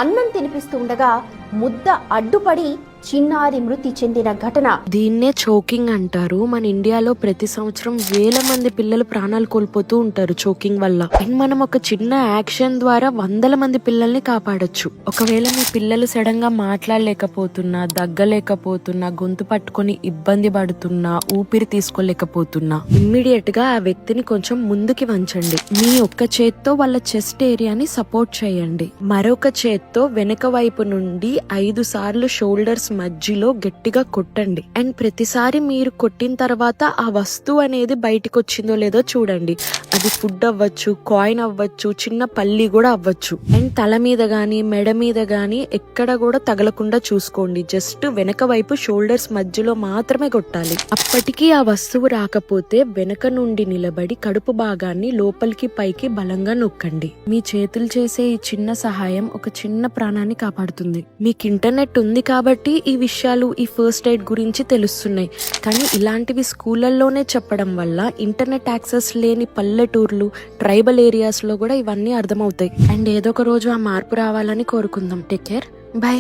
అన్నం తినిపిస్తూ ఉండగా ముద్ద అడ్డుపడి చిన్నారి మృతి చెందిన ఘటన. దీన్నే చోకింగ్ అంటారు. మన ఇండియాలో ప్రతి సంవత్సరం వేల మంది పిల్లలు ప్రాణాలు కోల్పోతూ ఉంటారు చోకింగ్ వల్ల. అండ్ మనం ఒక చిన్న యాక్షన్ ద్వారా వందల మంది పిల్లల్ని కాపాడొచ్చు. ఒకవేళ మీ పిల్లలు సడన్ గా మాట్లాడలేకపోతున్నా, దగ్గలేకపోతున్నా, గొంతు పట్టుకొని ఇబ్బంది పడుతున్నా, ఊపిరి తీసుకోలేకపోతున్నా, ఇమ్మీడియట్ గా ఆ వ్యక్తిని కొంచెం ముందుకి వంచండి. మీ ఒక్క చేత్తో వాళ్ళ చెస్ట్ ఏరియాని సపోర్ట్ చేయండి. మరొక చేత్తో వెనక వైపు నుండి 5 సార్లు షోల్డర్స్ మధ్యలో గట్టిగా కొట్టండి. అండ్ ప్రతిసారి మీరు కొట్టిన తర్వాత ఆ వస్తువు అనేది బయటకు వచ్చిందో లేదో చూడండి. అది ఫుడ్ అవ్వచ్చు, కాయిన్ అవ్వచ్చు, చిన్న పల్లి కూడా అవ్వచ్చు. అండ్ తల మీద గానీ మెడ మీద గానీ ఎక్కడ కూడా తగలకుండా చూసుకోండి. జస్ట్ వెనక వైపు షోల్డర్స్ మధ్యలో మాత్రమే కొట్టాలి. అప్పటికీ ఆ వస్తువు రాకపోతే వెనక నుండి నిలబడి కడుపు భాగాన్ని లోపలికి పైకి బలంగా నొక్కండి. మీ చేతులు చేసే ఈ చిన్న సహాయం ఒక చిన్న ప్రాణాన్ని కాపాడుతుంది. మీకు ఇంటర్నెట్ ఉంది కాబట్టి ఈ విషయాలు, ఈ ఫస్ట్ ఎయిడ్ గురించి తెలుస్తున్నాయి. కానీ ఇలాంటివి స్కూళ్ళల్లోనే చెప్పడం వల్ల ఇంటర్నెట్ యాక్సెస్ లేని పల్లెటూర్లు, ట్రైబల్ ఏరియాస్ లో కూడా ఇవన్నీ అర్థమవుతాయి. అండ్ ఏదో ఒక రోజు ఆ మార్పు రావాలని కోరుకుందాం. Take care, by.